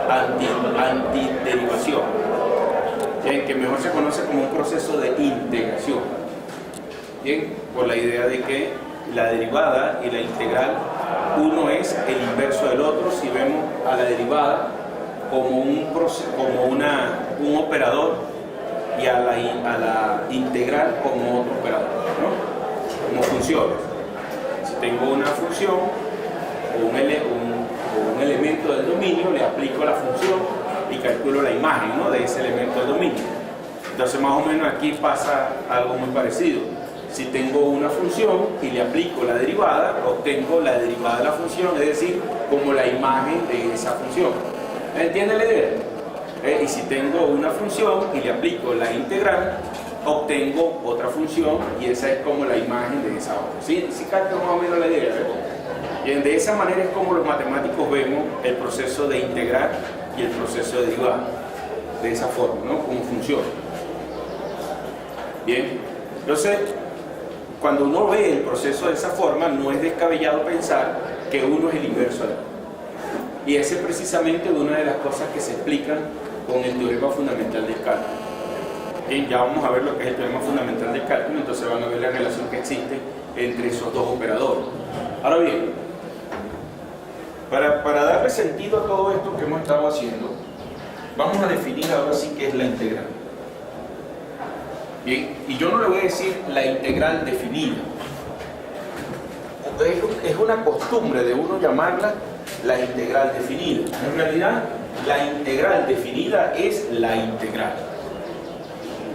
antiderivación, que mejor se conoce como un proceso de integración. Bien, por la idea de que la derivada y la integral, uno es el inverso del otro. Si vemos a la derivada como un operador y a la integral como otro operador, ¿no? Como funciones. Si tengo una función o un elemento del dominio, le aplico la función y calculo la imagen, ¿no?, de ese elemento del dominio. Entonces más o menos aquí pasa algo muy parecido. Si tengo una función y le aplico la derivada, obtengo la derivada de la función, es decir, como la imagen de esa función. ¿Entiende la idea? Y si tengo una función y le aplico la integral, obtengo otra función y esa es como la imagen de esa otra. ¿Sí capta más o menos la idea? Bien, de esa manera es como los matemáticos vemos el proceso de integrar y el proceso de derivar. De esa forma, ¿no? Como funciona. Bien, entonces, cuando uno ve el proceso de esa forma, no es descabellado pensar que uno es el inverso del otro. Y esa es precisamente una de las cosas que se explican con el teorema fundamental del cálculo. Bien, ya vamos a ver lo que es el teorema fundamental del cálculo, entonces van a ver la relación que existe entre esos dos operadores. Ahora bien, para darle sentido a todo esto que hemos estado haciendo, vamos a definir ahora sí qué es la integral. Bien, y yo no le voy a decir la integral definida. Es una costumbre de uno llamarla la integral definida. En realidad, la integral definida es la integral.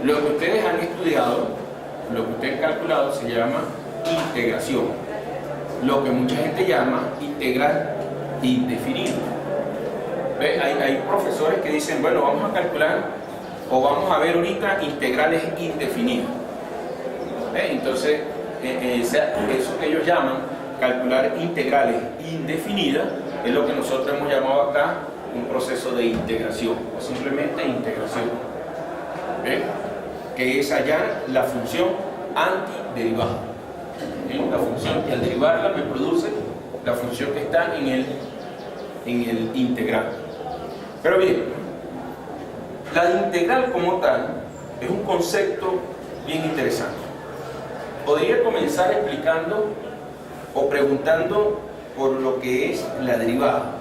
Lo que ustedes han estudiado, lo que ustedes han calculado, se llama integración. Lo que mucha gente llama integral indefinida. Hay profesores que dicen, bueno, vamos a calcular o vamos a ver ahorita integrales indefinidas. Entonces, eso que ellos llaman calcular integrales indefinidas es lo que nosotros hemos llamado acá un proceso de integración o simplemente integración, que es hallar la función antiderivada. La función que al derivarla me produce la función que está en el integral. Pero bien, la integral como tal es un concepto bien interesante. Podría comenzar explicando o preguntando por lo que es la derivada.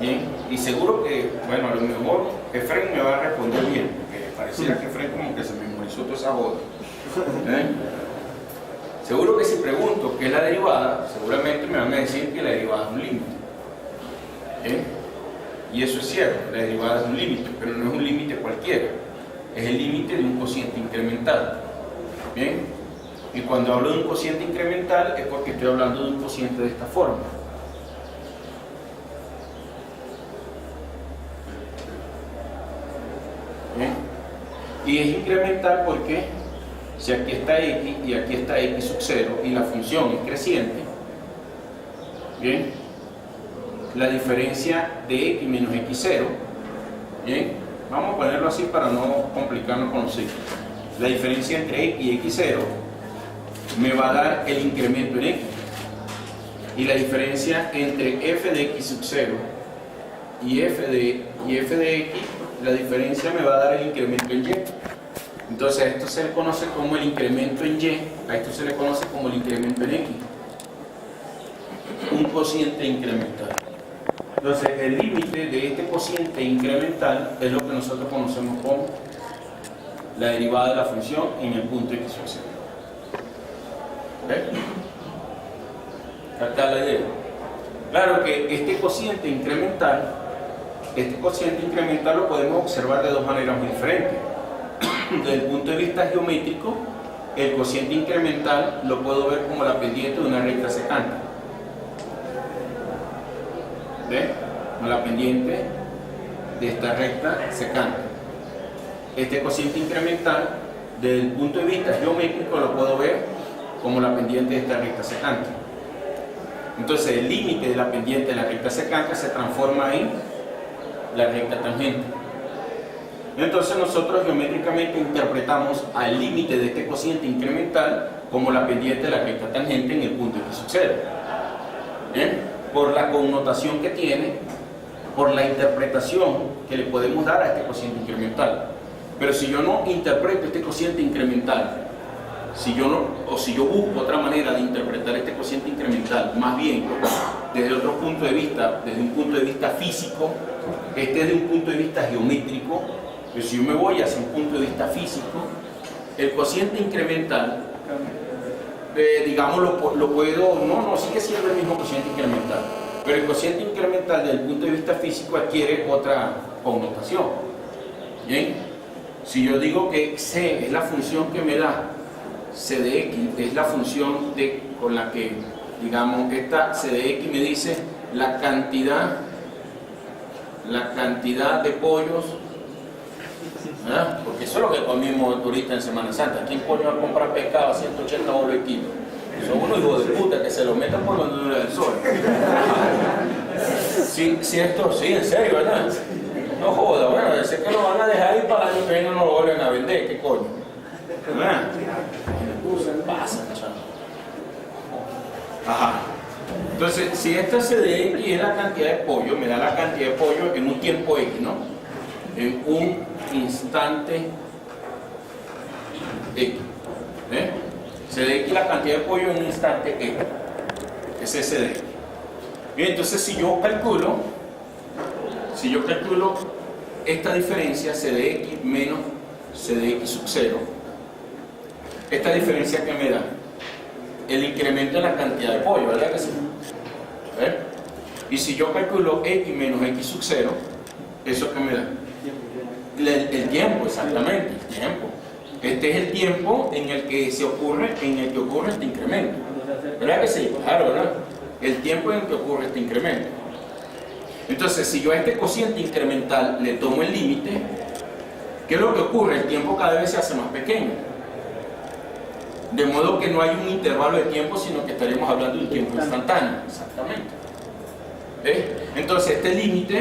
Bien, y seguro que, bueno, a lo mejor Efraín me va a responder bien, porque pareciera que Efraín como que se memorizó toda esa boda. Seguro que si pregunto qué es la derivada, seguramente me van a decir que la derivada es un límite. Y eso es cierto, la derivada es un límite, pero no es un límite cualquiera, es el límite de un cociente incremental. Bien, y cuando hablo de un cociente incremental es porque estoy hablando de un cociente de esta forma. Bien, y es incremental porque si aquí está x y aquí está x sub 0 y la función es creciente, bien, la diferencia de x menos x0, bien, vamos a ponerlo así para no complicarnos con los signos. La diferencia entre x y x0 me va a dar el incremento en x, y la diferencia entre f de x sub 0 y f de x, la diferencia me va a dar el incremento en y. Entonces a esto se le conoce como el incremento en y, a esto se le conoce como el incremento en x, un cociente incremental. Entonces el límite de este cociente incremental es lo que nosotros conocemos como la derivada de la función en el punto x sub 0. ¿Captar la idea? Claro que este cociente incremental lo podemos observar de dos maneras muy diferentes. Desde el punto de vista geométrico, el cociente incremental lo puedo ver como la pendiente de una recta secante. ¿Ve? Como la pendiente de esta recta secante. Este cociente incremental, desde el punto de vista geométrico, lo puedo ver como la pendiente de esta recta secante. Entonces el límite de la pendiente de la recta secante se transforma en la recta tangente. Entonces nosotros geométricamente interpretamos al límite de este cociente incremental como la pendiente de la recta tangente en el punto x sub 0. ¿Bien? Por la connotación que tiene por la interpretación que le podemos dar a este cociente incremental. Pero si yo no interpreto este cociente incremental, si yo busco otra manera de interpretar este cociente incremental, más bien desde otro punto de vista, desde un punto de vista físico, desde un punto de vista geométrico, pero si yo me voy hacia un punto de vista físico, el cociente incremental, digamos, lo puedo, no sigue siendo el mismo cociente incremental, pero el cociente incremental desde el punto de vista físico adquiere otra connotación. ¿Bien? Si yo digo que C es la función que me da C de X, es la función con la que, digamos, esta C de X me dice la cantidad de pollos, ¿verdad? Porque eso es lo que comimos ahorita en Semana Santa. ¿Quién coño va a comprar pescado a 180 bolos el kilo? Son unos hijos de puta que se lo metan por donde no le da el sol. Sí, esto, sí, en serio, ¿verdad? No joda, bueno, sé que lo van a dejar ahí para el año que viene, no lo vuelven a vender, ¿qué coño? ¿Verdad? Pasa, chaval. Ajá. Entonces, si esta C de X es la cantidad de pollo, me da la cantidad de pollo en un tiempo X, ¿no? En un instante X. ¿Eh? C de X la cantidad de pollo en un instante X. Ese es C de X. Bien, entonces si yo calculo esta diferencia C de X menos C de X sub 0, esta diferencia que me da el incremento en la cantidad de pollo, ¿verdad que sí? ¿Eh? Y si yo calculo X menos X sub 0, ¿eso qué me da? El tiempo, exactamente, el tiempo. Este es el tiempo en el que ocurre este incremento. ¿Verdad que sí? Claro, ¿verdad? El tiempo en el que ocurre este incremento. Entonces, si yo a este cociente incremental le tomo el límite, ¿qué es lo que ocurre? El tiempo cada vez se hace más pequeño. De modo que no hay un intervalo de tiempo, sino que estaremos hablando de un tiempo instantáneo. Exactamente. ¿Ves? Entonces, este límite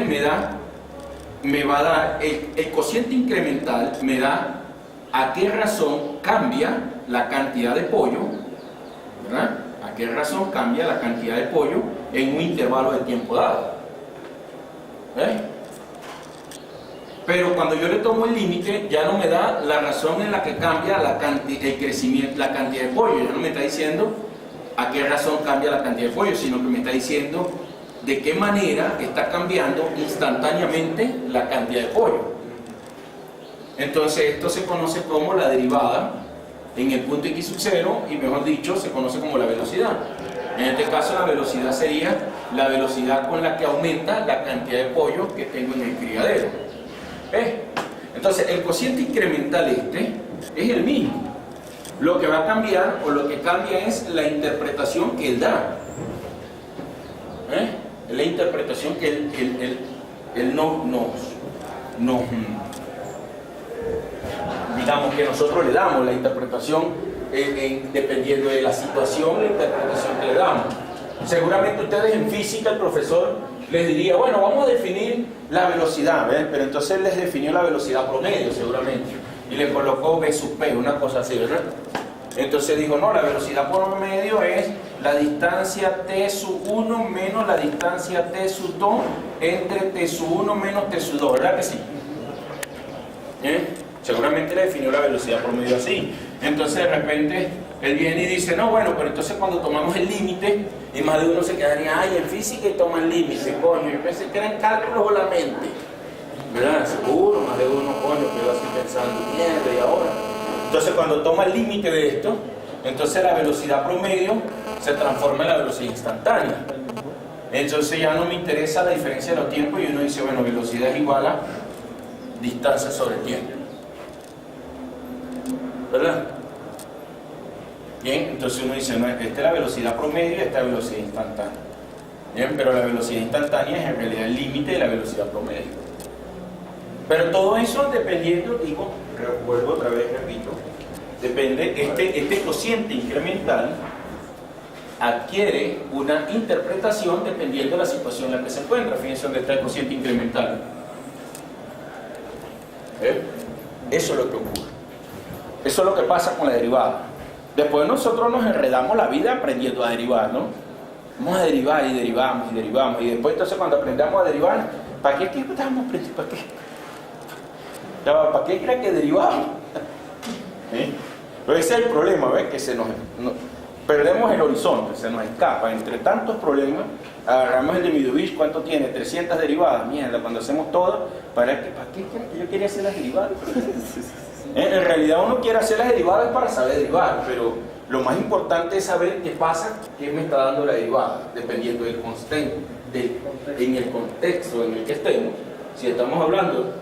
me va a dar, el cociente incremental me da a qué razón cambia la cantidad de pollo, ¿verdad? A qué razón cambia la cantidad de pollo en un intervalo de tiempo dado. ¿Ves? Pero cuando yo le tomo el límite, ya no me da la razón en la que cambia el crecimiento, la cantidad de pollo. Ya no me está diciendo a qué razón cambia la cantidad de pollo, sino que me está diciendo de qué manera está cambiando instantáneamente la cantidad de pollo. Entonces esto se conoce como la derivada en el punto X sub 0, y mejor dicho, se conoce como la velocidad. En este caso la velocidad sería la velocidad con la que aumenta la cantidad de pollo que tengo en el criadero. ¿Ves? Entonces el cociente incremental es el mismo. Lo que va a cambiar, o lo que cambia, es la interpretación que él da. La interpretación que él nos digamos que nosotros le damos, la interpretación dependiendo de la situación, la interpretación que le damos. Seguramente ustedes en física, el profesor les diría, bueno, vamos a definir la velocidad, ¿ves? Pero entonces él les definió la velocidad promedio seguramente, y le colocó V sub P, una cosa así, ¿verdad? Entonces dijo, no, la velocidad promedio es la distancia T sub 1 menos la distancia T sub 2 entre T sub 1 menos T sub 2, ¿verdad que sí? Seguramente le definió la velocidad promedio así. Entonces de repente él viene y dice, no, bueno, pero entonces cuando tomamos el límite, y más de uno se quedaría, ay, en física y toma el límite, coño, yo pensé que eran cálculos o la mente, ¿verdad? Seguro, más de uno, coño, quedó así pensando, mierda, y ahora. Entonces cuando toma el límite de esto, entonces la velocidad promedio se transforma en la velocidad instantánea. Entonces ya no me interesa la diferencia de los tiempos, y uno dice, bueno, velocidad es igual a distancia sobre tiempo, ¿verdad? Bien, entonces uno dice, no, esta es la velocidad promedio y esta es la velocidad instantánea. Bien, pero la velocidad instantánea es en realidad el límite de la velocidad promedio. Pero todo eso dependiendo, digo, vuelvo otra vez, repito, depende, este cociente incremental adquiere una interpretación dependiendo de la situación en la que se encuentra. Fíjense dónde está el cociente incremental. Eso es lo que ocurre. Eso es lo que pasa con la derivada. Después nosotros nos enredamos la vida aprendiendo a derivar, ¿no? Vamos a derivar y derivamos y derivamos. Y después entonces cuando aprendamos a derivar, ¿Para qué estamos aprendiendo? ¿Para qué? ¿Para qué creen que derivamos? Pero ese es el problema, ¿ves? Que perdemos el horizonte, se nos escapa. Entre tantos problemas, agarramos el de Midovich, ¿cuánto tiene? 300 derivadas. Mierda, cuando hacemos todo, ¿para qué yo quería hacer las derivadas? En realidad uno quiere hacer las derivadas para saber derivar, pero lo más importante es saber qué pasa, qué me está dando la derivada, dependiendo del en el contexto en el que estemos. Si estamos hablando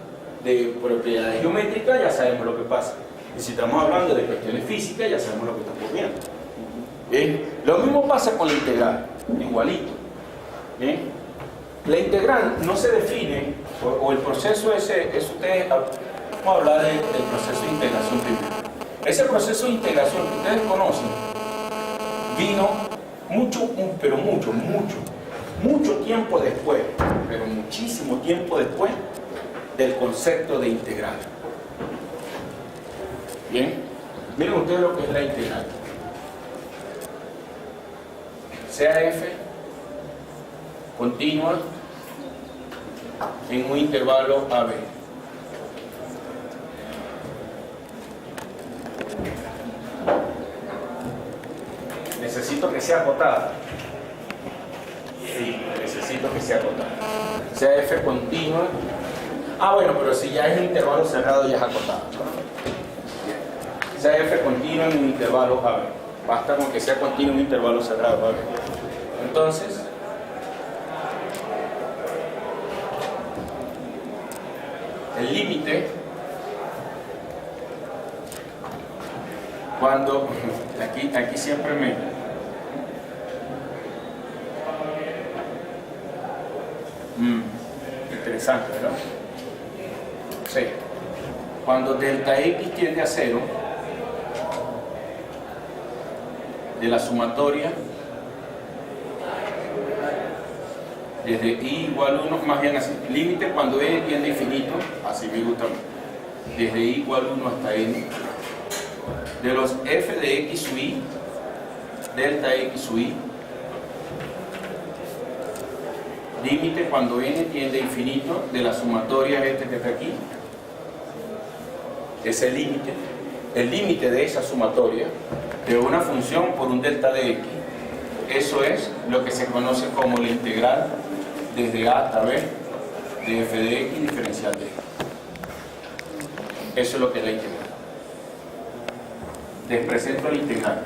de propiedades geométricas, ya sabemos lo que pasa. Y si estamos hablando de cuestiones físicas, ya sabemos lo que está ocurriendo. ¿Bien? Lo mismo pasa con la integral, igualito. ¿Bien? La integral no se define, o el proceso ese, vamos a hablar del proceso de integración primero. Ese proceso de integración que ustedes conocen vino mucho tiempo después, pero muchísimo tiempo después del concepto de integral. Bien, miren ustedes lo que es la integral. Sea f continua en un intervalo AB. Necesito que sea acotada. Sí, necesito que sea acotada. Sea f continua. Bueno, pero si ya es un intervalo cerrado, ya es acotada, ¿no? Sea f continua en un intervalo AB. Basta con que sea continuo en un intervalo cerrado AB. Entonces, el límite, cuando aquí siempre interesante, ¿verdad? Sí. Cuando delta x tiende a 0, de la sumatoria desde i igual 1, más bien así, límite cuando n tiende a infinito, así me gusta, desde i igual 1 hasta n, de los f de x sub i, delta x sub i, límite cuando n tiende a infinito, de la sumatoria que está aquí, ese límite, el límite de esa sumatoria, de una función por un delta de x. Eso es lo que se conoce como la integral desde a hasta b de f de x diferencial de x. Eso es lo que es la integral. Les presento la integral.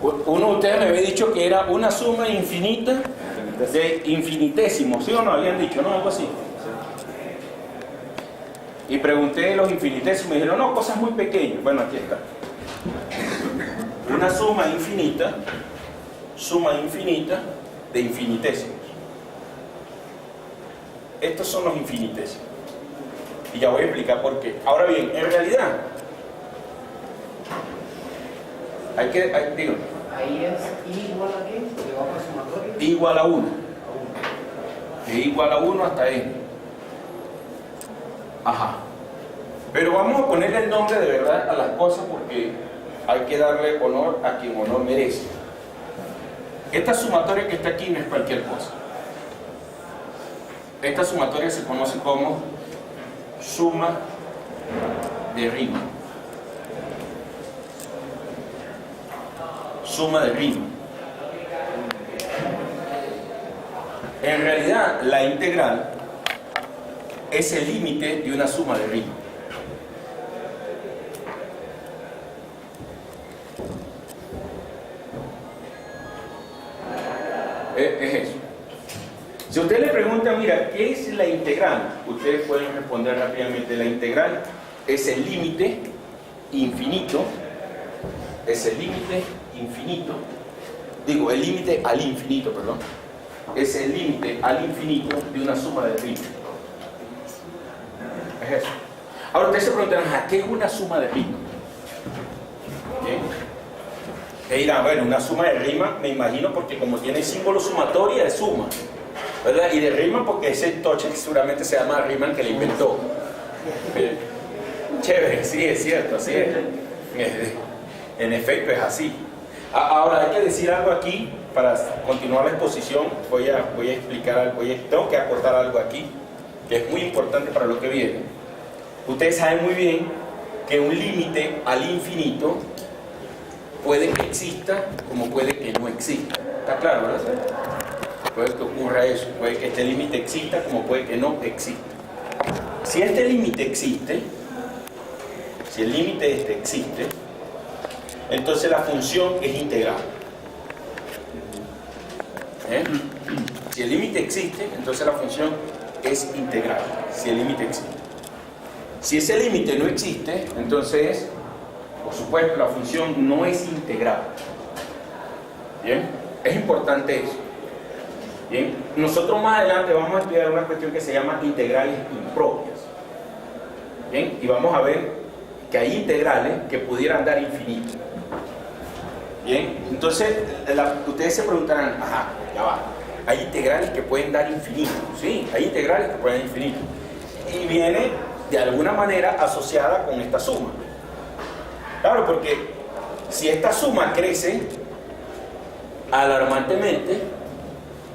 Uno de ustedes me había dicho que era una suma infinita de infinitesimos, ¿sí o no? Habían dicho, ¿no? Algo así. Y pregunté los infinitesimos y me dijeron, no, cosas muy pequeñas. Bueno, aquí está. Una suma infinita de infinitesimos. Estos son los infinitesimos. Y ya voy a explicar por qué. Ahora bien, en realidad, dígame. Ahí es i igual a qué, le va por sumatoria. I igual a 1. De i igual a 1 hasta n. Ajá. Pero vamos a ponerle el nombre de verdad a las cosas porque hay que darle honor a quien honor merece. Esta sumatoria que está aquí no es cualquier cosa. Esta sumatoria se conoce como suma de Riemann. Suma de Riemann. En realidad, la integral es el límite de una suma de Riemann. Es eso. Si usted le pregunta, mira, ¿qué es la integral? Ustedes pueden responder rápidamente. La integral es el límite infinito. Es el límite infinito. Digo, el límite al infinito, perdón. Es el límite al infinito de una suma de Riemann. Es eso. Ahora ustedes se preguntarán, ¿qué es una suma de Riemann? ¿Bien? Y dirán, bueno, una suma de Riemann, me imagino, porque como tiene símbolo sumatoria, es suma, ¿verdad? Y de Riemann porque ese toche que seguramente se llama Riemann que le inventó. Chévere, sí, es cierto, así es. En efecto es así. Ahora hay que decir algo aquí para continuar la exposición, voy a explicar algo, tengo que aportar algo aquí, que es muy importante para lo que viene. Ustedes saben muy bien que un límite al infinito puede que exista como puede que no exista. ¿Está claro, verdad? Puede que ocurra eso, puede que este límite exista como puede que no exista. Si este límite existe, si el límite existe, entonces la función es integral. Si el límite existe, entonces la función es integral. Si el límite existe. Si ese límite no existe, entonces, por supuesto, la función no es integral. ¿Bien? Es importante eso. ¿Bien? Nosotros más adelante vamos a estudiar una cuestión que se llama integrales impropias. ¿Bien? Y vamos a ver que hay integrales que pudieran dar infinito. Bien, entonces ustedes se preguntarán, ajá, ya va, hay integrales que pueden dar infinito, sí, hay integrales que pueden dar infinito, y viene de alguna manera asociada con esta suma. Claro, porque si esta suma crece alarmantemente,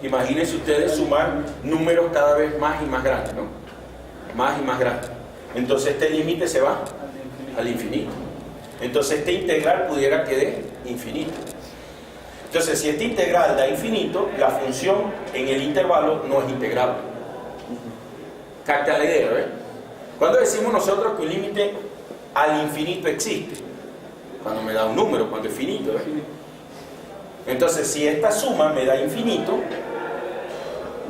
imagínense ustedes sumar números cada vez más y más grandes, ¿no? Más y más grandes. Entonces este límite se va al infinito. Entonces este integral pudiera quedar infinito. Entonces si este integral da infinito, la función en el intervalo no es integrable. Capta la idea, ¿ves? ¿Cuándo decimos nosotros que un límite al infinito existe? Cuando me da un número, cuando es finito, ¿ves? Entonces si esta suma me da infinito,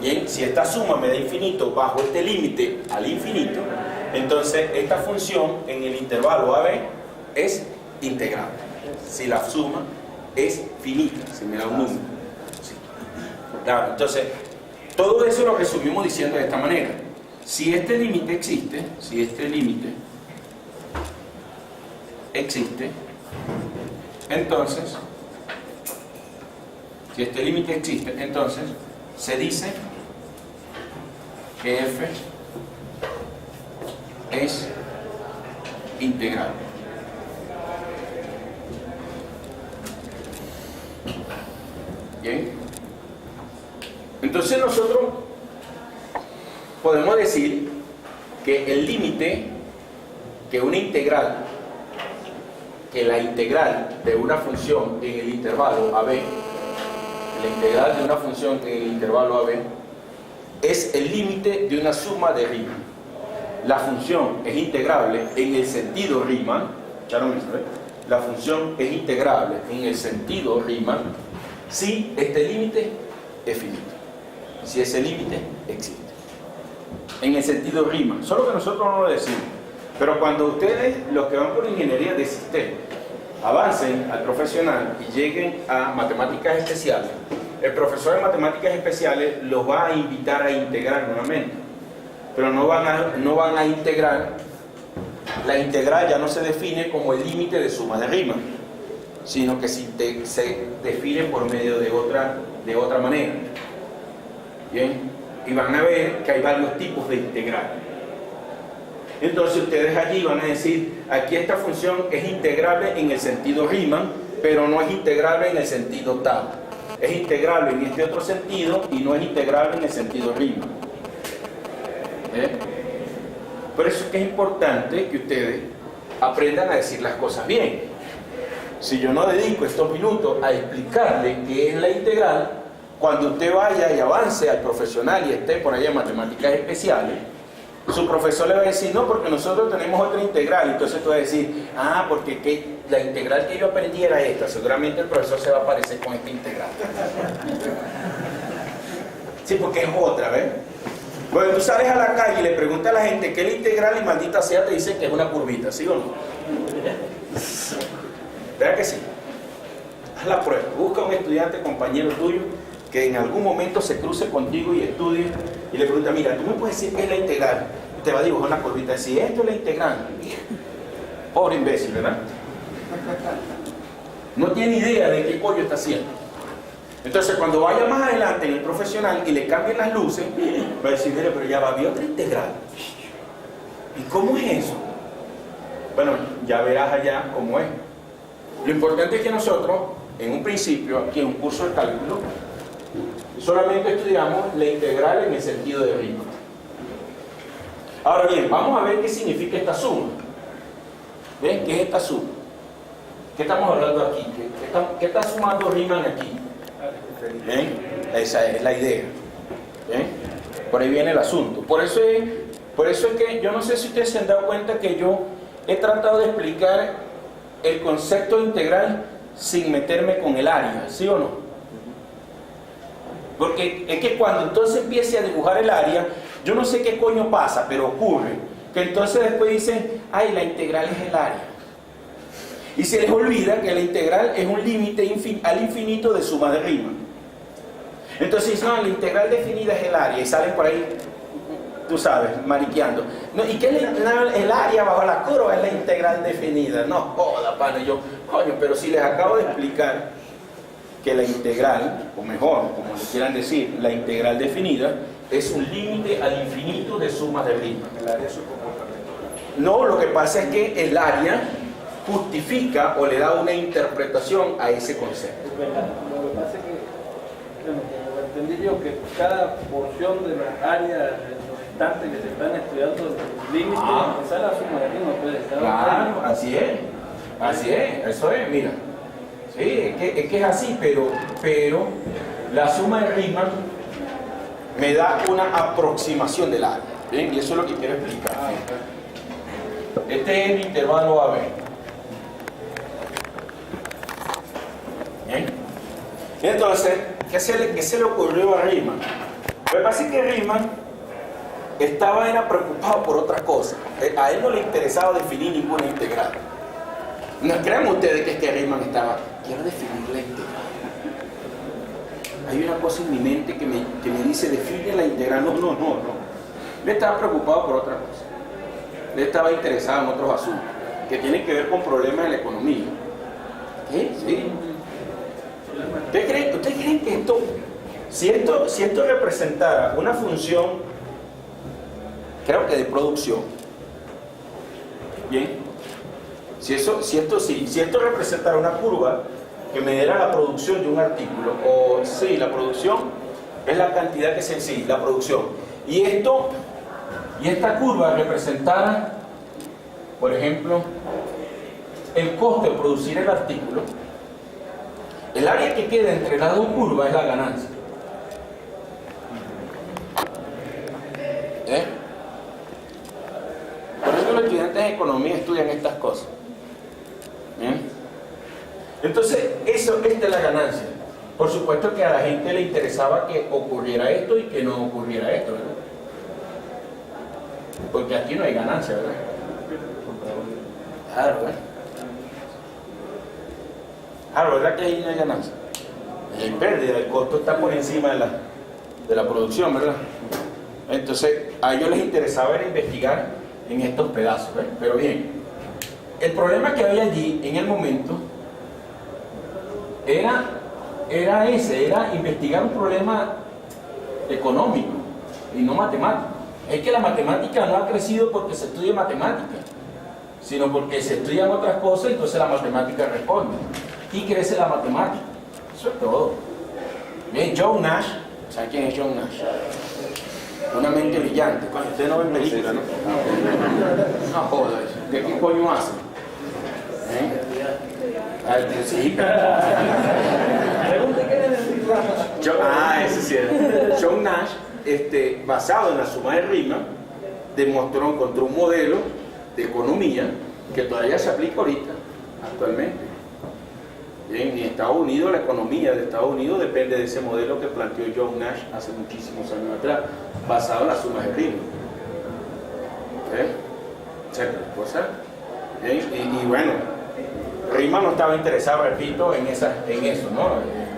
bien, si esta suma me da infinito bajo este límite al infinito, entonces esta función en el intervalo AB es integrable. Si la suma es finita, si me da un número. Sí. Claro, entonces, todo eso lo resumimos diciendo de esta manera. Si este límite existe, entonces, si este límite existe, entonces se dice que f es integral. Bien. Entonces nosotros podemos decir que el límite, que la integral de una función en el intervalo AB, la integral de una función en el intervalo AB, es el límite de una suma de Riemann. La función es integrable en el sentido Riemann, ya no me sabe. La función es integrable en el sentido Riemann si este límite es finito, si ese límite existe. En el sentido Riemann, solo que nosotros no lo decimos. Pero cuando ustedes, los que van por ingeniería de sistemas, avancen al profesional y lleguen a matemáticas especiales, el profesor de matemáticas especiales los va a invitar a integrar nuevamente. Pero no van a integrar. La integral ya no se define como el límite de suma de Riemann, sino que se define por medio de otra manera. Bien, y van a ver que hay varios tipos de integral. Entonces ustedes allí van a decir, aquí esta función es integrable en el sentido Riemann, pero no es integrable en el sentido tal. Es integrable en este otro sentido y no es integrable en el sentido Riemann. Por eso es que es importante que ustedes aprendan a decir las cosas bien. Si yo no dedico estos minutos a explicarle qué es la integral, cuando usted vaya y avance al profesional y esté por allá en matemáticas especiales, su profesor le va a decir, no, porque nosotros tenemos otra integral. Entonces tú vas a decir, porque la integral que yo aprendí era esta. Seguramente el profesor se va a parecer con esta integral. Sí, porque es otra, ¿ves? Bueno, tú sales a la calle y le preguntas a la gente qué es la integral y maldita sea te dicen que es una curvita, ¿sí o no? ¿Verdad que sí? Haz la prueba, busca un estudiante, compañero tuyo, que en algún momento se cruce contigo y estudie y le pregunta, mira, ¿tú me puedes decir qué es la integral? Y te va a dibujar una curvita, si esto es la integral. Pobre imbécil, ¿verdad? No tiene idea de qué coño está haciendo. Entonces cuando vaya más adelante en el profesional y le cambien las luces, va a decir, mire, pero ya va, había otra integral. ¿Y cómo es eso? Bueno, ya verás allá cómo es. Lo importante es que nosotros en un principio, aquí en un curso de cálculo, solamente estudiamos la integral en el sentido de Riemann. Ahora bien, vamos a ver qué significa esta suma. ¿Ven? ¿Qué es esta suma? ¿Qué estamos hablando aquí? ¿Qué está sumando Riemann aquí? ¿Ven? Esa es la idea. ¿Ven? Por ahí viene el asunto. Por eso es que yo no sé si ustedes se han dado cuenta que yo he tratado de explicar el concepto de integral sin meterme con el área, ¿sí o no? Porque es que cuando entonces empiece a dibujar el área, yo no sé qué coño pasa, pero ocurre que entonces después dicen, ay, la integral es el área. Y se les olvida que la integral es un límite al infinito de suma de Riemann. Entonces dicen, no, la integral definida es el área, y salen por ahí, tú sabes, mariqueando. No, ¿y qué es el área bajo la curva? Es la integral definida. No joda, pana. Y yo, coño, pero si les acabo de explicar que la integral, o mejor, como le quieran decir, la integral definida es un límite al infinito de sumas de Riemann. El área es su comportamiento. No, lo que pasa es que el área justifica o le da una interpretación a ese concepto. Lo que pasa es que, bueno, como entendí yo, que cada porción de la área, de los instantes que se están estudiando, el límite, esa es la suma de Riemann, puede estar. Claro, así es, eso es, mira. Sí, es que es así, pero la suma de Riemann me da una aproximación del área. Bien, y eso es lo que quiero explicar. Este es el intervalo AB. Bien. Entonces, ¿qué se le ocurrió a Riemann? Lo que pasa es que Riemann era preocupado por otra cosa. A él no le interesaba definir ninguna integral. No crean ustedes que es que Riemann quiero definir la integral. Hay una cosa en mi mente que me dice, define la integral. No. Él estaba preocupado por otra cosa. Él estaba interesado en otros asuntos que tienen que ver con problemas de la economía. ¿Qué? Sí. ¿Ustedes creen que si esto representara una función, creo que de producción? Bien. Si esto representara una curva que me diera la producción de un artículo, o sí, la producción es la cantidad que se sí, la producción, y esta curva representara, por ejemplo, el costo de producir el artículo, el área que queda entre las dos curvas es la ganancia. Por eso los estudiantes de economía estudian estas cosas. ¿Bien? Entonces, esta es la ganancia. Por supuesto que a la gente le interesaba que ocurriera esto y que no ocurriera esto, ¿verdad? Porque aquí no hay ganancia, ¿verdad? Claro, ¿verdad? Claro, ¿verdad que ahí no hay ganancia? Hay pérdida, el costo está por encima de la producción, ¿verdad? Entonces, a ellos les interesaba era investigar en estos pedazos, ¿verdad? Pero bien, el problema que había allí en el momento era investigar un problema económico y no matemático. Es que la matemática no ha crecido porque se estudia matemática, sino porque se estudian otras cosas y entonces la matemática responde. Y crece la matemática. Eso es todo. Bien, John Nash, ¿saben quién es John Nash? Una mente brillante. Cuando usted no ve películas, ¿no? No jodas. ¿De qué coño hace? Sí. Ese sí es. John Nash, basado en la suma de Riemann, encontró un modelo de economía que todavía se aplica ahorita, actualmente. Bien, en Estados Unidos, la economía de Estados Unidos depende de ese modelo que planteó John Nash hace muchísimos años atrás, basado en la suma de Riemann. Y bueno, Riemann no estaba interesado, repito, en eso, ¿no?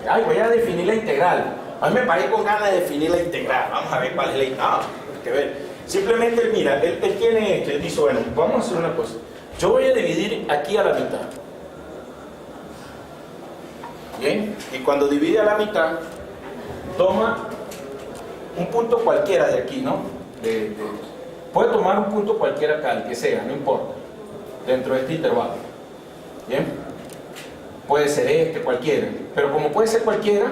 Ay, voy a definir la integral. A mí me paré con ganas de definir la integral. Vamos a ver cuál es la integral. Hay que ver. Simplemente, mira, él tiene esto. Él dice, bueno, vamos a hacer una cosa. Yo voy a dividir aquí a la mitad. Bien, y cuando divide a la mitad, toma un punto cualquiera de aquí, ¿no? Puede tomar un punto cualquiera acá, el que sea, no importa, dentro de este intervalo. Bien, puede ser este, cualquiera, pero como puede ser cualquiera,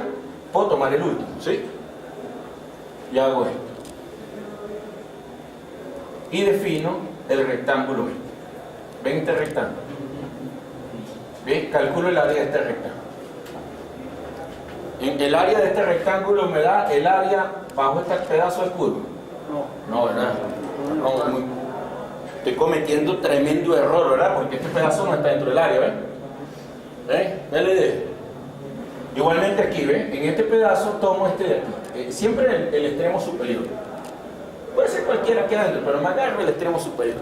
puedo tomar el último, ¿sí? Y hago esto. Y defino el rectángulo este. ¿Ven este rectángulo? ¿Ven? Calculo el área de este rectángulo. El área de este rectángulo me da el área bajo este pedazo de curva. No, ¿verdad? No, estoy cometiendo tremendo error, ¿verdad? Porque este pedazo no está dentro del área, ¿ven? ¿Ven la idea? Igualmente aquí, ¿ven? En este pedazo tomo este de aquí. Siempre el extremo superior. Puede ser cualquiera aquí adentro, pero me agarro el extremo superior.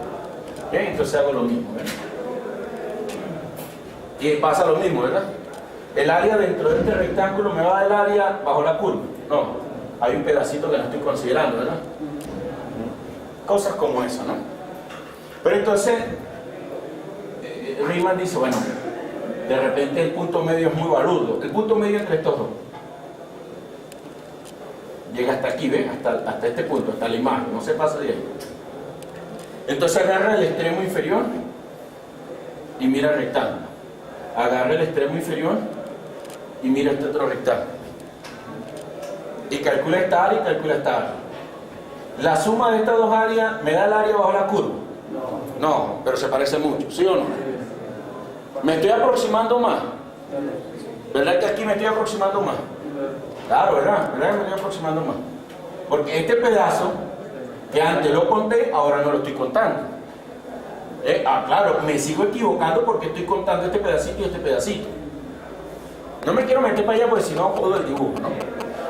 ¿Ven? Entonces hago lo mismo, ¿ven? Y pasa lo mismo, ¿verdad? El área dentro de este rectángulo me va a dar el área bajo la curva. No, hay un pedacito que no estoy considerando, ¿verdad? Cosas como esa, ¿no? Pero entonces, Riemann dice, bueno, de repente el punto medio es muy baludo. El punto medio entre estos dos llega hasta aquí, ¿ves? Hasta este punto, hasta la imagen, no se pasa de ahí. Entonces agarra el extremo inferior y mira el rectángulo. Agarra el extremo inferior y mira este otro rectángulo. Y calcula esta área y calcula esta área. La suma de estas dos áreas me da el área bajo la curva. No, pero se parece mucho, ¿sí o no? Me estoy aproximando más. ¿Verdad que aquí me estoy aproximando más? Claro, ¿verdad? ¿Verdad que me estoy aproximando más? Porque este pedazo, que antes lo conté, ahora no lo estoy contando. Claro, me sigo equivocando porque estoy contando este pedacito y este pedacito. No me quiero meter para allá porque si no jodo el dibujo, ¿no?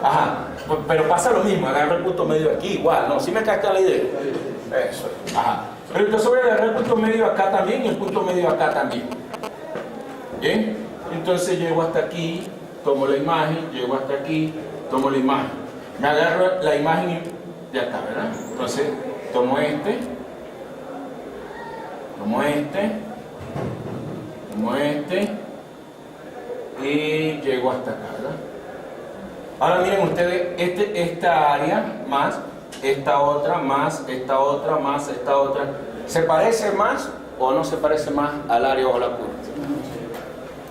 Ajá, pero pasa lo mismo, agarro el punto medio aquí, igual, ¿no? ¿Sí me casca la idea? Eso, ajá. Pero entonces voy a agarrar el punto medio acá también y el punto medio acá también. ¿Bien? Entonces llego hasta aquí, tomo la imagen, llego hasta aquí, tomo la imagen. Me agarro la imagen de acá, ¿verdad? Entonces, tomo este, y llego hasta acá, ¿verdad? Ahora miren ustedes, esta área más esta otra, más esta otra, más esta otra, ¿se parece más o no se parece más al área bajo la curva?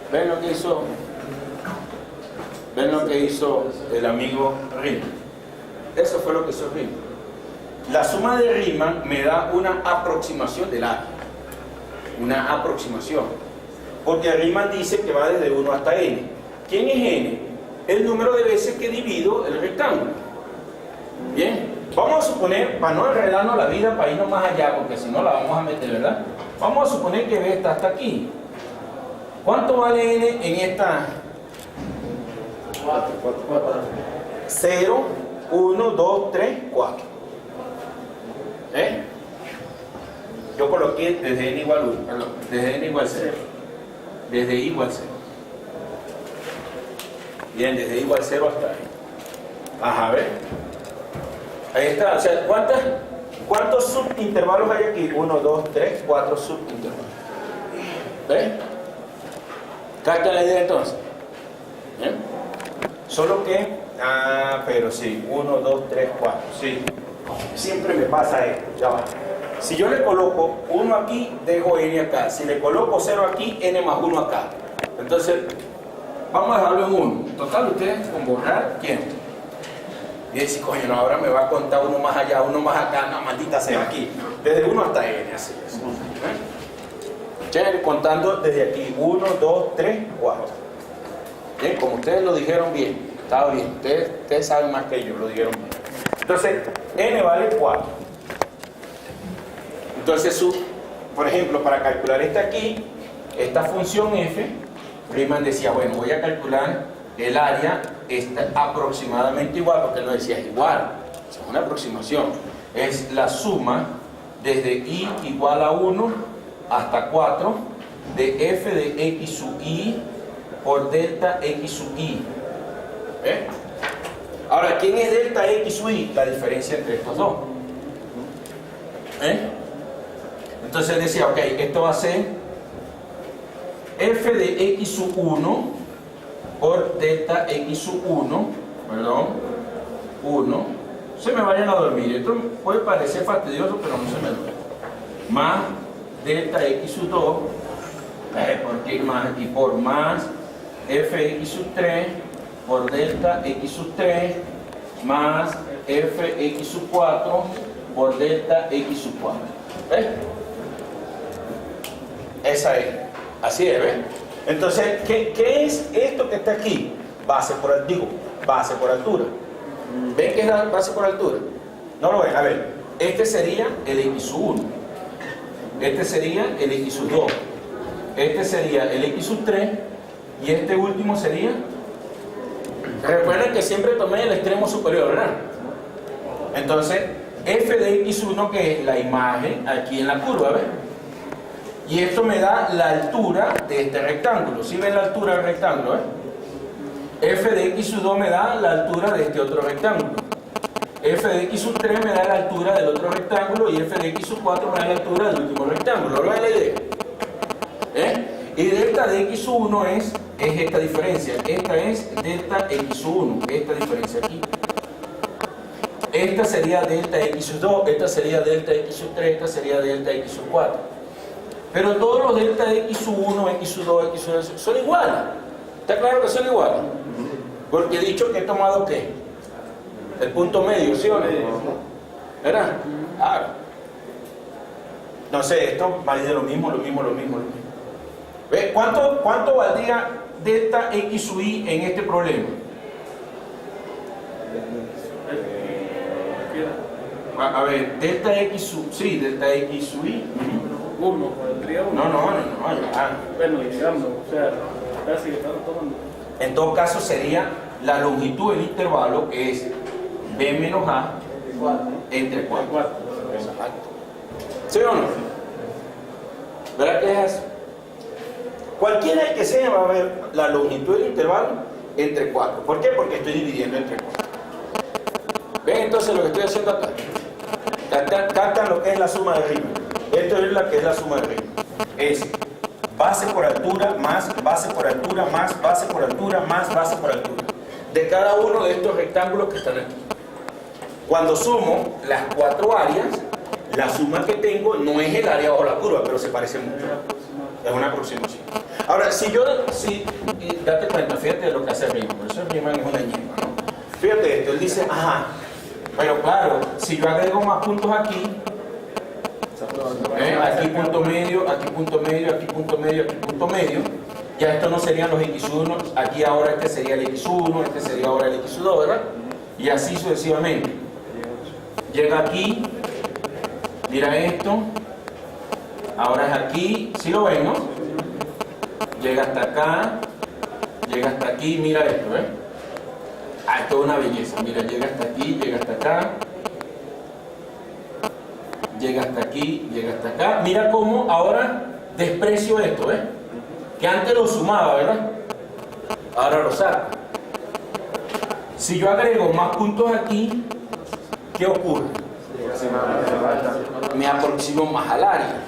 ¿Ven lo que hizo? ¿Ven lo que hizo el amigo Riemann? Eso fue lo que hizo Riemann. La suma de Riemann me da una aproximación del área. Una aproximación. Porque Riemann dice que va desde 1 hasta n. ¿Quién es n? El número de veces que divido el rectángulo. Bien. Vamos a suponer, para no enredarnos la vida, para irnos más allá, porque si no la vamos a meter, ¿verdad? Vamos a suponer que B está hasta aquí. ¿Cuánto vale n en esta? 0, 1, 2, 3, 4. Yo coloqué desde n igual 1, perdón, desde n igual 0. Desde i igual 0. Bien, desde i igual 0 hasta ahí. Ajá, a ver. Ahí está, o sea, ¿cuántos subintervalos hay aquí? 1, 2, 3, 4 subintervalos. ¿Ves? ¿Capta la idea entonces? ¿Bien? Solo que, pero sí, 1, 2, 3, 4, sí. Siempre me pasa esto, ya va. Si yo le coloco 1 aquí, dejo n acá. Si le coloco 0 aquí, n más 1 acá. Entonces, vamos a dejarlo en 1. Total, ustedes con borrar, ¿quién? Y dice, coño, no, ahora me va a contar uno más allá, uno más acá, no, maldita sea aquí. Desde 1 hasta n, así es. Chévere, contando desde aquí, 1, 2, 3, 4. Bien, como ustedes lo dijeron bien, estaba bien, ustedes saben más que yo, lo dijeron bien. Entonces, n vale 4. Entonces, por ejemplo, para calcular esta función f, Riemann decía, bueno, voy a calcular el área está aproximadamente igual, porque él no decía igual, es una aproximación, es la suma desde i igual a 1 hasta 4 de f de x sub i por delta x sub i. Ahora, ¿quién es delta x sub i? La diferencia entre estos dos. Entonces él decía, ok, esto va a ser f de x sub 1 por delta x sub 1, perdón, 1, se me vayan a dormir. Esto puede parecer fastidioso, pero no se me duele. Más delta x sub 2, porque más, y por más fx sub 3 por delta x sub 3 más fx sub 4 por delta x sub 4. ¿Ves? Esa es. Así es, ¿ves? Entonces, ¿qué es esto que está aquí? Base por altura. ¿Ven que es la base por altura? No lo ven. A ver, este sería el x sub 1. Este sería el x sub 2. Este sería el x sub 3. Y este último sería... Recuerden que siempre tomé el extremo superior, ¿verdad? Entonces, f de x1, que es la imagen aquí en la curva, ¿ves? Y esto me da la altura de este rectángulo. ¿Sí ven la altura del rectángulo, f de x2 me da la altura de este otro rectángulo. F de x3 me da la altura del otro rectángulo. Y f de x4 me da la altura del último rectángulo. ¿Lo ven la idea? Y delta de x1 es esta diferencia. Esta es delta x1, esta diferencia aquí. Esta sería delta x2, esta sería delta x3, esta sería delta x4. Pero todos los delta de x1, x2, x1 son iguales. ¿Está claro que son iguales? Porque he dicho que he tomado ¿qué? El punto medio, ¿sí o no? ¿Verdad? Claro. No sé, esto vale de lo mismo. ¿Ves? ¿Cuánto valdría delta x sub i en este problema? A ver, delta x sub, sí, delta x sub i. 1, valdría 1. No, ya. Bueno, digamos, o sea, casi que estamos tomando. En todo caso sería la longitud del intervalo, que es b menos a entre 4. Exacto. ¿Sí o no? ¿Verdad que es así? Cualquiera que sea va a ver la longitud del intervalo entre 4. ¿Por qué? Porque estoy dividiendo entre 4. ¿Ven entonces lo que estoy haciendo acá? Captan lo que es la suma de rima. Esto es la que es la suma de rima. Es base por altura más base por altura más base por altura más base por altura de cada uno de estos rectángulos que están aquí. Cuando sumo las 4 áreas, la suma que tengo no es el área bajo la curva, pero se parece mucho. Es una aproximación. Ahora, date cuenta, fíjate de lo que hace Riemann. Por eso Riemann es una ñema, ¿no? Fíjate esto, él dice, pero claro, si yo agrego más puntos aquí, aquí punto medio, aquí punto medio, aquí punto medio, aquí punto medio, ya estos no serían los x1, aquí ahora este sería el x1, este sería ahora el x2, ¿verdad? Y así sucesivamente. Llega aquí, mira esto, ahora es aquí, ¿sí lo ven, no? Llega hasta acá, llega hasta aquí, mira esto, ¿ves? Esto es una belleza, mira, llega hasta aquí, llega hasta acá, llega hasta aquí, llega hasta acá. Mira cómo ahora desprecio esto, ¿ves? Que antes lo sumaba, ¿verdad? Ahora lo saco. Si yo agrego más puntos aquí, ¿qué ocurre? Me aproximo más al área.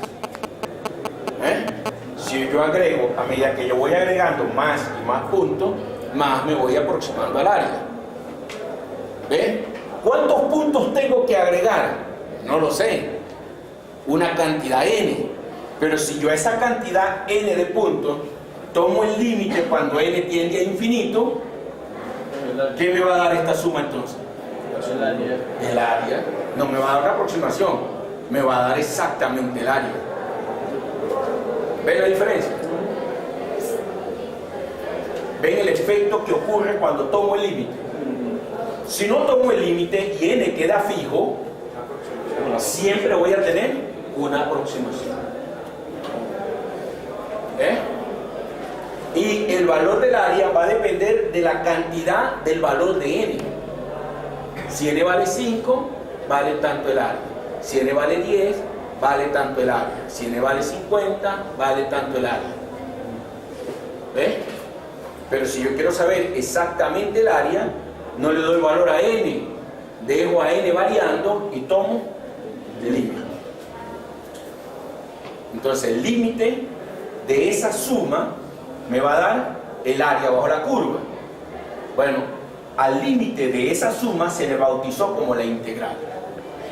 Si yo agrego, a medida que yo voy agregando más y más puntos, más me voy aproximando al área. ¿Ves? ¿Cuántos puntos tengo que agregar? No lo sé. Una cantidad n. Pero si yo a esa cantidad n de puntos tomo el límite cuando n tiende a infinito, ¿qué me va a dar esta suma entonces? El área. No me va a dar una aproximación, me va a dar exactamente el área. ¿Ven la diferencia? ¿Ven el efecto que ocurre cuando tomo el límite? Si no tomo el límite y n queda fijo, siempre voy a tener una aproximación. Y el valor del área va a depender de la cantidad del valor de n. Si n vale 5, vale tanto el área. Si n vale 10, vale tanto el área. Si n vale 50, vale tanto el área. ¿Ves? Pero si yo quiero saber exactamente el área, no le doy valor a n, dejo a n variando y tomo el límite. Entonces el límite de esa suma me va a dar el área bajo la curva. Bueno, al límite de esa suma se le bautizó como la integral.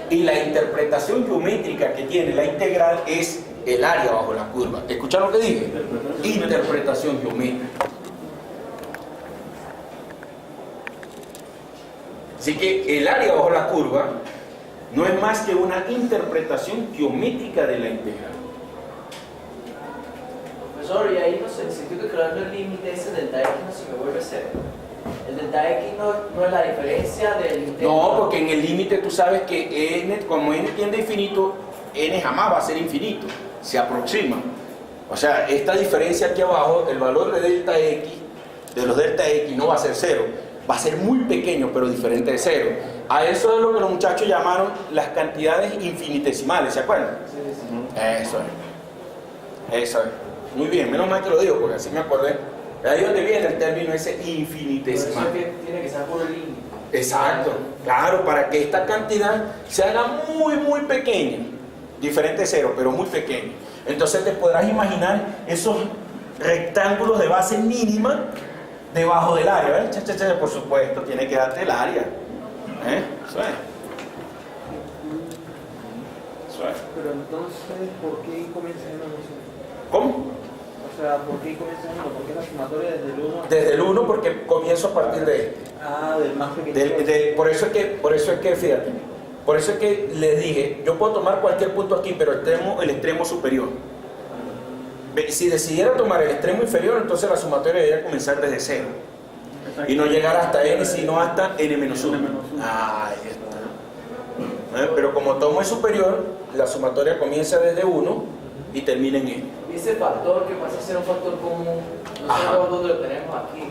Y la interpretación geométrica que tiene la integral es el área bajo la curva. ¿Escucharon lo que dije? Interpretación geométrica. Así que el área bajo la curva no es más que una interpretación geométrica de la integral. Profesor, y ahí no sé, si estoy calculando el límite ese delta x no se me vuelve cero. El delta x no es la diferencia del integral. No, porque en el límite tú sabes que n, como n tiende a infinito, n jamás va a ser infinito, se aproxima. O sea, esta diferencia aquí abajo, el valor de delta x, de los delta x no va a ser cero, va a ser muy pequeño, pero diferente de cero. A eso es lo que los muchachos llamaron las cantidades infinitesimales, ¿se acuerdan? Sí, sí. Eso es. Eso es. Muy bien, menos mal que lo digo, porque así me acordé. De ahí donde viene el término ese Por eso infinitesimal. es que tiene que ser por el límite. Exacto, claro, para que esta cantidad se haga muy pequeña, diferente de cero, pero muy pequeña. Entonces te podrás imaginar esos rectángulos de base mínima debajo del área, ¿ves? Por supuesto, tiene que darte el área. Eso es. Eso es. Pero entonces, ¿por qué I comienza en 1? ¿Cómo? O sea, ¿por qué I comienza en 1? ¿Por qué la sumatoria desde el 1? Desde el 1 porque comienzo a partir de este. Ah, del más pequeño. Por eso es que, fíjate, por eso es que les dije, yo puedo tomar cualquier punto aquí, pero el extremo superior. Si decidiera tomar el extremo inferior, entonces la sumatoria debería comenzar desde 0. Y no llegar hasta n, sino hasta n-1. Ahí está. Pero como tomo el superior, la sumatoria comienza desde 1 y termina en n. Y ese factor que pasa a ser un factor común, no sé dónde lo tenemos aquí.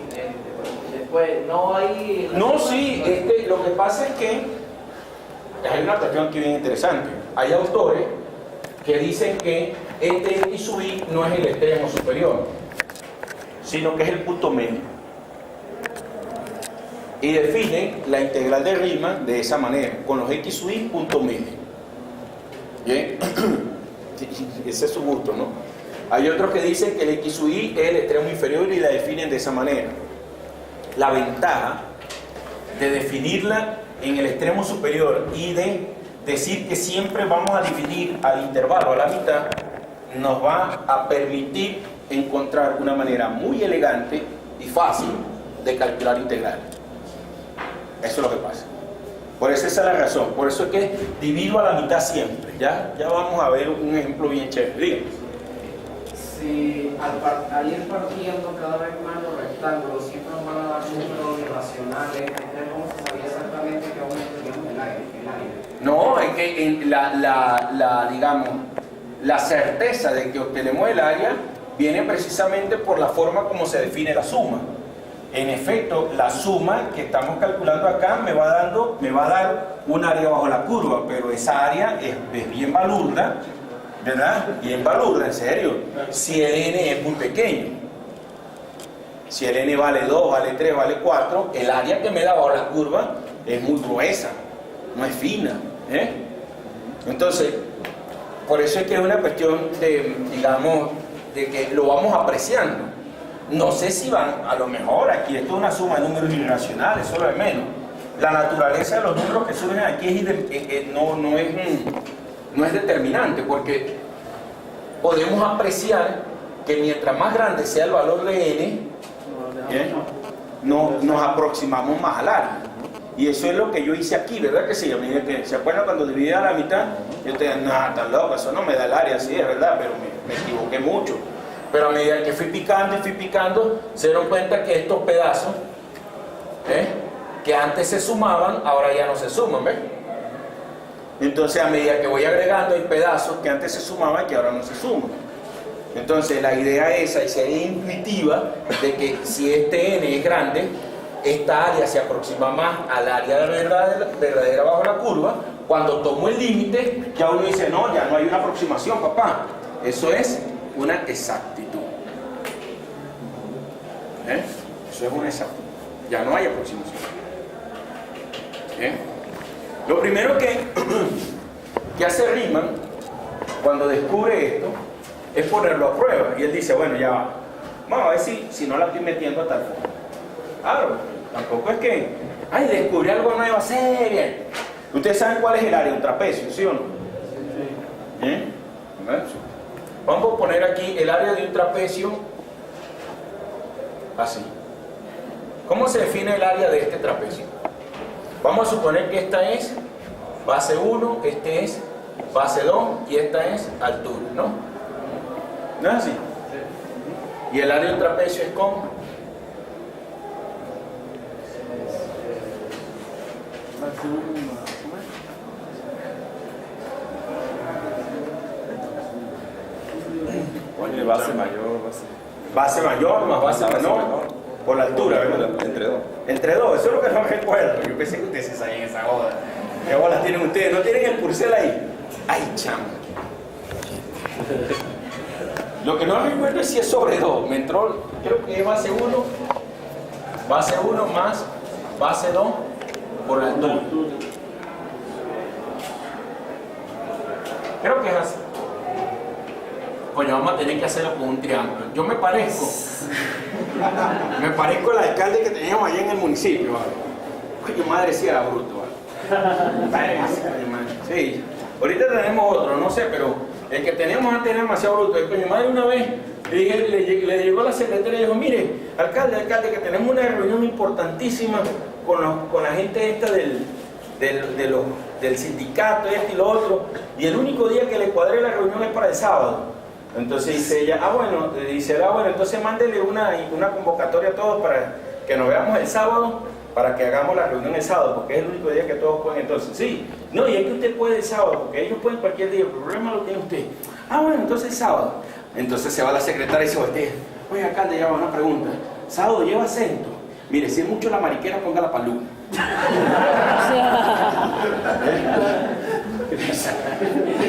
Después, no hay... No, sí, lo que pasa es que hay una cuestión aquí bien interesante. Hay autores que dicen que este x sub i no es el extremo superior, sino que es el punto medio. Y definen la integral de Riemann de esa manera, con los x sub i punto medio. ¿Bien? Ese es su gusto, ¿no? Hay otros que dicen que el x sub i es el extremo inferior y la definen de esa manera. La ventaja de definirla en el extremo superior y de decir que siempre vamos a dividir al intervalo a la mitad nos va a permitir encontrar una manera muy elegante y fácil de calcular integrales. Eso es lo que pasa. Por eso esa es la razón. Por eso es que divido a la mitad siempre. Ya vamos a ver un ejemplo bien chévere. Dígame. Si al ir partiendo cada vez más los rectángulos, siempre nos van a dar números irracionales, entonces ¿cómo se sabía exactamente que aún teníamos el aire? No, es que digamos, la certeza de que obtenemos el área viene precisamente por la forma como se define la suma. En efecto, la suma que estamos calculando acá me va a dar un área bajo la curva, pero esa área es bien balurda, ¿verdad? Bien balurda, en serio. Si el n es muy pequeño, si el n vale 2, vale 3, vale 4, el área que me da bajo la curva es muy gruesa, no es fina. Entonces, por eso es que es una cuestión de, digamos, de que lo vamos apreciando. No sé si van, a lo mejor aquí esto es una suma de números irracionales, solo de menos. La naturaleza de los números que surgen aquí no es determinante, porque podemos apreciar que mientras más grande sea el valor de n, nos aproximamos más al área. Y eso es lo que yo hice aquí, ¿verdad que sí? ¿Se acuerdan cuando dividía a la mitad? Yo te dije, no, tan loco, eso no me da el área, sí, es verdad, pero me equivoqué mucho. Pero a medida que fui picando, se dieron cuenta que estos pedazos, que antes se sumaban, ahora ya no se suman, ¿ves? Entonces, a medida que voy agregando, hay pedazos que antes se sumaban y que ahora no se suman. Entonces, la idea esa, y sería intuitiva, de que si este n es grande, esta área se aproxima más al área verdadera bajo la curva. Cuando tomo el límite, ya uno dice, no, ya no hay una aproximación, papá. Eso es una exactitud. Eso es una exactitud. Ya no hay aproximación. Lo primero que hace Riemann cuando descubre esto es ponerlo a prueba. Y él dice, bueno, ya va. Vamos a ver si no la estoy metiendo a tal forma. Claro, tampoco es que, ay, descubrí algo nuevo, serie. Ustedes saben cuál es el área de un trapecio, ¿sí o no? Sí. Vamos a poner aquí el área de un trapecio así. ¿Cómo se define el área de este trapecio? Vamos a suponer que esta es base 1, este es base 2 y esta es altura, ¿no? ¿No es así? Y el área del trapecio es como Oye, base mayor, base mayor más base menor por la altura, ¿verdad? entre dos. Entre dos, eso es lo que no recuerdo. Yo pensé que ustedes se sabían esa boda. ¿Qué bolas tienen ustedes? ¿No tienen el purcell ahí? ¡Ay, chamo! Lo que no recuerdo es si es sobre 2. Me entró, creo que es base 1 más base 2 por la altura. Creo que es así. Coño, vamos a tener que hacerlo con un triángulo. Yo me parezco al alcalde que teníamos allá en el municipio, ¿vale? Coño, madre, sí era bruto, ¿vale? Sí, ahorita tenemos otro, no sé, pero el que teníamos antes era demasiado bruto. El coño, madre, una vez le llegó la secretaria y dijo: mire, alcalde, que tenemos una reunión importantísima con la gente esta del sindicato, este y lo otro, y el único día que le cuadré la reunión es para el sábado. Entonces dice ella, bueno, entonces mándele una convocatoria a todos para que nos veamos el sábado, para que hagamos la reunión el sábado, porque es el único día que todos pueden. Entonces, sí, no, y es que usted puede el sábado, porque ellos pueden cualquier día, el problema lo tiene usted. Bueno, entonces el sábado. Entonces se va la secretaria y se voltea: oye, alcalde, ya va una pregunta. ¿Sábado lleva acento? Mire, si es mucho la mariquera, ponga la paluna.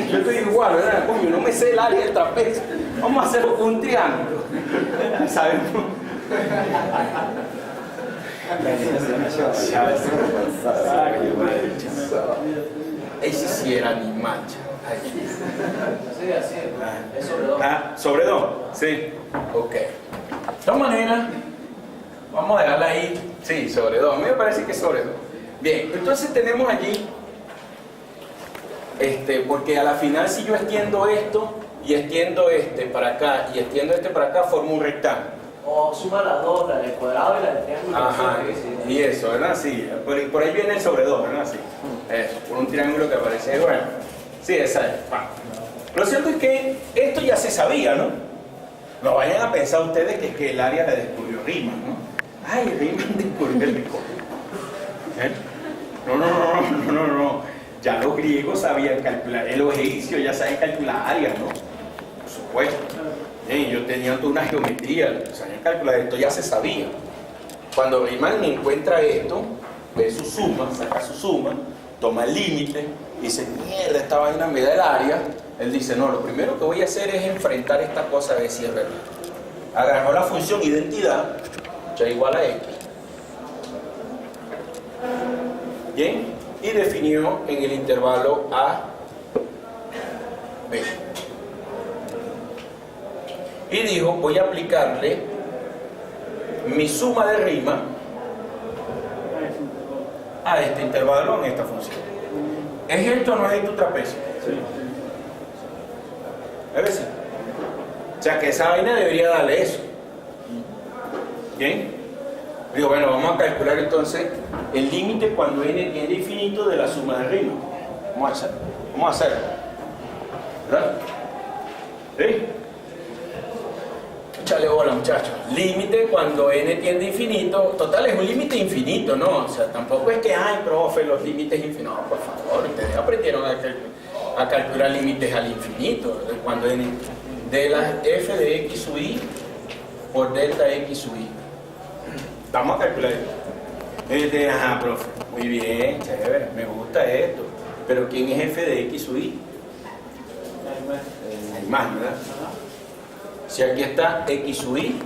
Yo estoy igual, ¿verdad? Coño, no me sé el área del trapecio. Vamos a hacerlo con un triángulo. ¿Sabes? Ese sí era mi mancha. Sí, así es. Es sobre 2. ¿Sobre 2? Sí. Ok. De todas maneras, vamos a dejarla ahí. Sí, sobre 2. A mí me parece que es sobre 2. Bien, entonces tenemos allí, porque a la final si yo extiendo esto y extiendo este para acá y extiendo este para acá, formo un rectángulo. O suma las dos, la del cuadrado y la del triángulo. Ajá, y eso, ¿verdad? Sí, por ahí viene el sobre 2, ¿verdad? Sí. Eso, por un triángulo que aparece, bueno. Sí, esa es. Lo cierto es que esto ya se sabía, ¿no? No vayan a pensar ustedes que es que el área la descubrió Riemann, ¿no? Ay, Riemann descubrió el bicornio. No. Ya los griegos sabían calcular, los egipcios ya saben calcular áreas, ¿no? Por supuesto. Ellos tenían toda una geometría, sabían calcular, esto ya se sabía. Cuando Riemann encuentra esto, ve su suma, saca su suma, toma el límite, dice: mierda, esta vaina me da el área. Él dice: no, lo primero que voy a hacer es enfrentar esta cosa a ver si es verdad. Agarró la función identidad, ya igual a x. Bien, y definió en el intervalo A, B. Y dijo: voy a aplicarle mi suma de Riemann a este intervalo en esta función. ¿Es esto o no es tu trapecio? Sí. ¿Es decir? O sea que esa vaina debería darle eso. ¿Bien? Digo, bueno, vamos a calcular entonces el límite cuando n tiende a infinito de la suma de Riemann. Vamos a hacerlo. ¿Verdad? ¿Sí? Échale bola, muchachos. Límite cuando n tiende a infinito. Total, es un límite infinito, ¿no? O sea, tampoco es que, ay, profe, los límites infinitos. No, por favor, ustedes aprendieron a calcular límites al infinito. Cuando n de la f de x sub i por delta x sub i. Vamos a calcular esto. Ajá, profe. Muy bien, chévere. Me gusta esto. Pero ¿quién es f de x sub i? Hay más, ¿verdad? Si aquí está x sub i.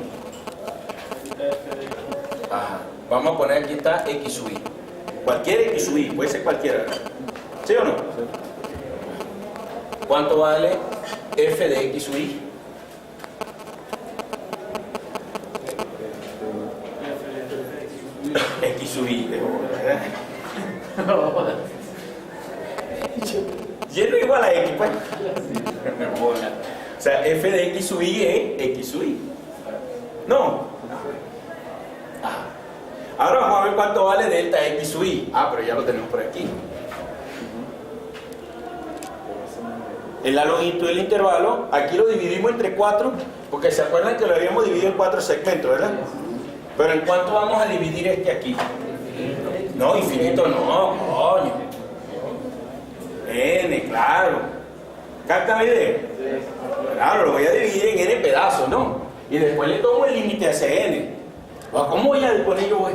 Ajá. Vamos a poner aquí está x sub i. Cualquier x sub i, puede ser cualquiera, ¿verdad? ¿Sí o no? ¿Cuánto vale f de x sub i? X sub i, ¿verdad? Y es igual a x, pues. O sea, f de x sub i es x sub i. No. Ahora vamos a ver cuánto vale delta X sub Y. Ah, pero ya lo tenemos por aquí. Es la longitud del intervalo. Aquí lo dividimos entre 4, porque se acuerdan que lo habíamos dividido en 4 segmentos, ¿verdad? Pero ¿en cuánto vamos a dividir este aquí? No, infinito no, coño. N, claro. ¿Capta la idea? Claro, lo voy a dividir en N pedazos, ¿no? Y después le tomo el límite a ese N. ¿Cómo voy a poner yo?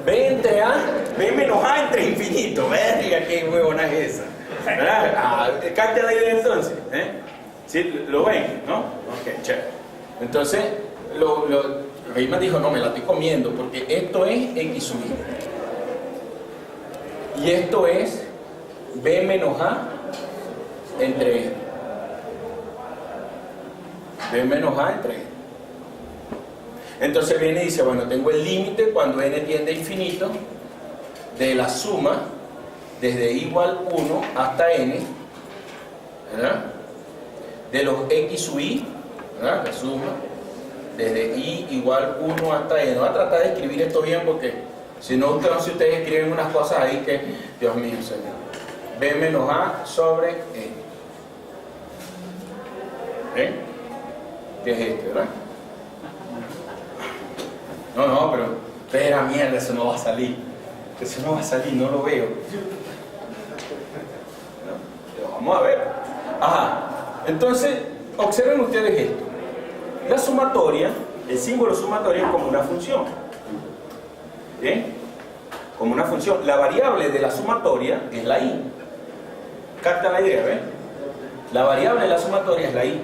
B entre A, B menos A entre infinito. Verga, qué huevona es esa. ¿Verdad? ¿Capta la idea entonces? ¿Sí? ¿Lo ven? ¿No? Ok, chévere. Entonces, Riemann dijo, no, me la estoy comiendo, porque esto es X sub Y. Y esto es B menos A entre E. B menos A entre E. Entonces viene y dice, bueno, tengo el límite cuando n tiende a infinito de la suma desde i igual 1 hasta n, ¿verdad? De los X sub I, ¿verdad? La suma desde i igual 1 hasta n. Voy a tratar de escribir esto bien porque si no, no sé si ustedes escriben unas cosas ahí que, Dios mío, Señor. B menos A sobre N. ¿Ven? ¿Qué es este, verdad? No, pero espera, mierda, eso no va a salir. Eso no va a salir, no lo veo. ¿No? Pero vamos a ver. Ajá. Entonces, observen ustedes esto. La sumatoria, el símbolo sumatoria es como una función. ¿Bien? Como una función. La variable de la sumatoria es la i. ¿Capta la idea? ¿Ven? La variable de la sumatoria es la i.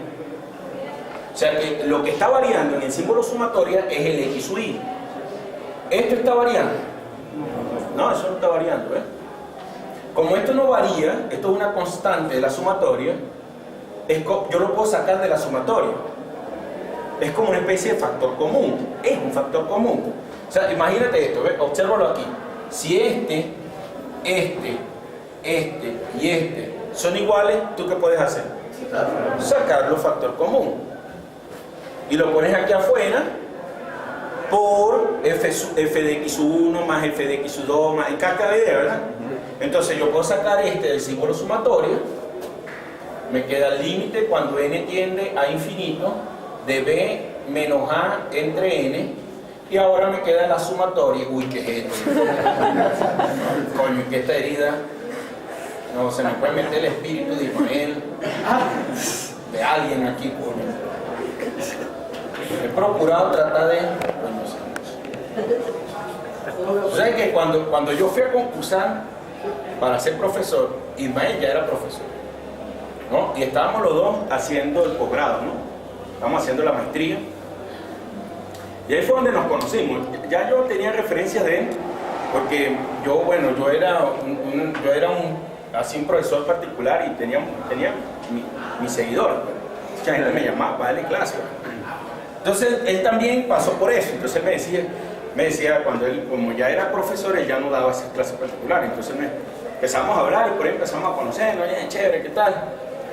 O sea que lo que está variando en el símbolo sumatoria es el X sub Y. ¿Esto está variando? No, eso no está variando. Como esto no varía, esto es una constante de la sumatoria, yo lo puedo sacar de la sumatoria. Es como una especie de factor común. Es un factor común. O sea, imagínate esto, ¿ves? Obsérvalo aquí. Si este y este son iguales, ¿tú qué puedes hacer? Sacarlo factor común. Y lo pones aquí afuera por f de x sub 1 más f de x sub 2 más... ¿Capta la idea, verdad? Entonces yo puedo sacar este del símbolo sumatorio. Me queda el límite cuando n tiende a infinito de b menos a entre n. Y ahora me queda la sumatoria. Uy, ¿qué es esto? Coño, que esta herida... No, se me puede meter el espíritu de Ismael, de alguien aquí, coño. He procurado tratar de... O sea que cuando yo fui a concursar para ser profesor, Ismael ya era profesor, ¿no? Y estábamos los dos haciendo el posgrado, ¿no? Estábamos haciendo la maestría. Y ahí fue donde nos conocimos. Ya yo tenía referencias de él, porque yo era un profesor particular y tenía mis seguidores. Mucha gente me llamaba para darle clases. Entonces él también pasó por eso. Entonces me decía cuando él, como ya era profesor, él ya no daba esas clases particulares. Entonces empezamos a hablar y por ahí empezamos a conocernos. Oye, chévere, ¿qué tal?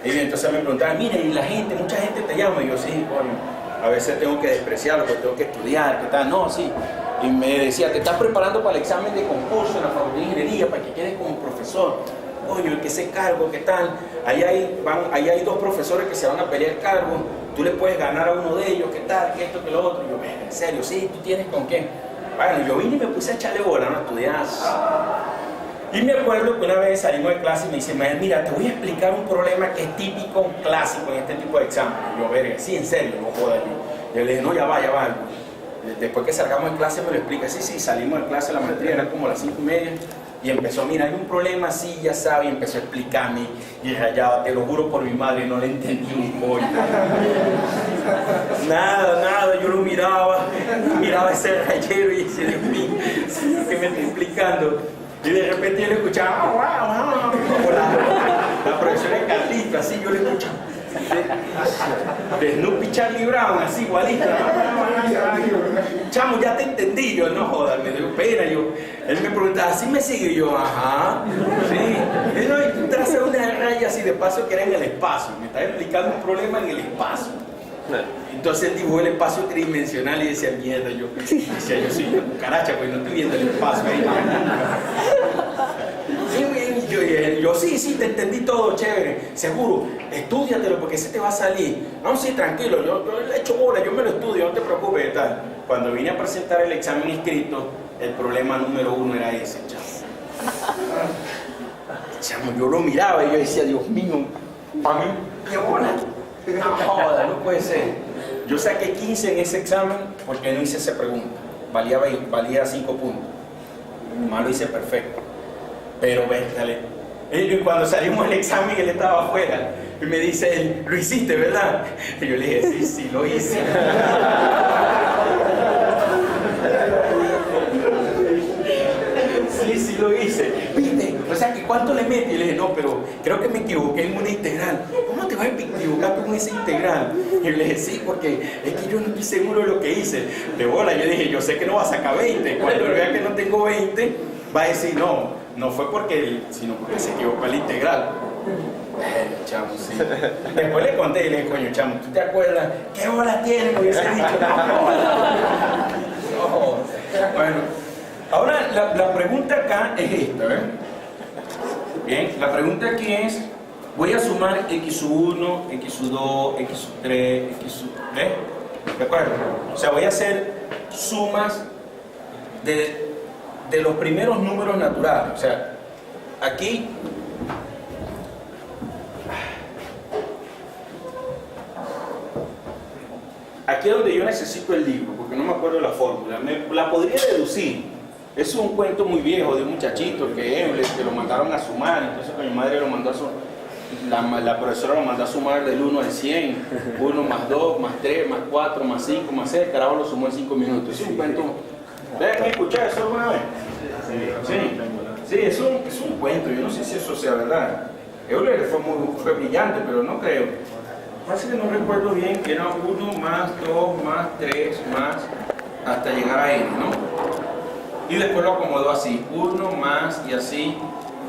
Y entonces me preguntaban, mire, y la gente, mucha gente te llama. Y yo, sí, coño, a veces tengo que despreciarlo porque tengo que estudiar, ¿qué tal? No, sí. Y me decía, te estás preparando para el examen de concurso en la Facultad de Ingeniería para que quedes como profesor. Coño, el que se cargo, ¿qué tal? Ahí hay dos profesores que se van a pelear cargo. Tú le puedes ganar a uno de ellos, ¿qué tal? ¿Qué esto, qué lo otro? Y yo, en serio, sí, ¿tú tienes con quién? Bueno, yo vine y me puse a echarle bola, ¿no? A estudiar. Y me acuerdo que una vez salimos de clase y me dice, mira, te voy a explicar un problema que es típico, clásico en este tipo de exámenes. Y yo, verga, sí, en serio, no jodas. Yo le dije, no, ya va. Después que salgamos de clase me lo explica. Sí, salimos de clase, la maestría era como las 5:30. Y empezó, mira, hay un problema así, ya sabe, y empezó a explicarme. Y rayaba, te lo juro por mi madre, no le entendí un pollo. Nada, yo lo miraba ese rayero y decía, Dios mío, ¿qué me está explicando? Y de repente yo le escuchaba, como la profesora de Carlito, así yo le escuchaba. De Snoopy Charlie Brown, así igualito. Chamo, ya te entendí. Yo, no jodas, me dio pena. Él me preguntaba, ¿así me sigue? Y yo, ajá, sí. Y no, y tú traces una raya así de paso que era en el espacio. Me estaba explicando un problema en el espacio. Entonces él dibujó el espacio tridimensional y decía, mierda, yo soy una cucaracha, pues no estoy viendo el espacio ahí. Yo sí, te entendí todo, chévere, seguro, estúdiatelo porque ese te va a salir. No, sí, tranquilo, yo le echo bola, yo me lo estudio, no te preocupes, tal. Cuando vine a presentar el examen escrito, el problema número 1 era ese, chamo. Chamo, yo lo miraba y yo decía, Dios mío, para mí, qué bola. No joda, no puede ser. Yo saqué 15 en ese examen porque no hice esa pregunta. Valía 5 puntos. Más lo hice perfecto. Pero véntale. Y cuando salimos del examen, él estaba afuera. Y me dice él, lo hiciste, ¿verdad? Y yo le dije, sí, lo hice. Sí, lo hice. ¿Viste? O sea, que ¿cuánto le metí? Y le dije, no, pero creo que me equivoqué en una integral. ¿Cómo te vas a equivocar tú en esa integral? Y yo le dije, sí, porque es que yo no estoy seguro de lo que hice. De bola, yo dije, yo sé que no va a sacar 20. Cuando vea que no tengo 20, va a decir, no fue porque él, sino porque se equivocó en la integral. Chamo, sí. Después le conté y le dije, coño, chamo, ¿tú te acuerdas? ¿Qué bola tiene? Porque ese dicho, no. Bueno, ahora la pregunta acá es esta, ¿ves? Bien, la pregunta aquí es, voy a sumar x1, x2, x3, x3, ¿de acuerdo? O sea, voy a hacer sumas de los primeros números naturales. O sea, aquí es donde yo necesito el libro, porque no me acuerdo la fórmula. La podría deducir. Es un cuento muy viejo de un muchachito que lo mandaron a sumar, entonces con mi madre lo mandó a sumar. La profesora lo mandó a sumar del 1 al 100, 1 más 2, más 3, más 4, más 5, más 6, carajo lo sumó en 5 minutos. Es un cuento. ¿Déjenme escuchar eso alguna vez? Sí, es un cuento, yo no sé si eso sea verdad. Euler fue brillante, pero no creo. Parece que no recuerdo bien, que era 1 más 2 más 3 más hasta llegar a n, ¿no? Y después lo acomodó así, 1 más y así.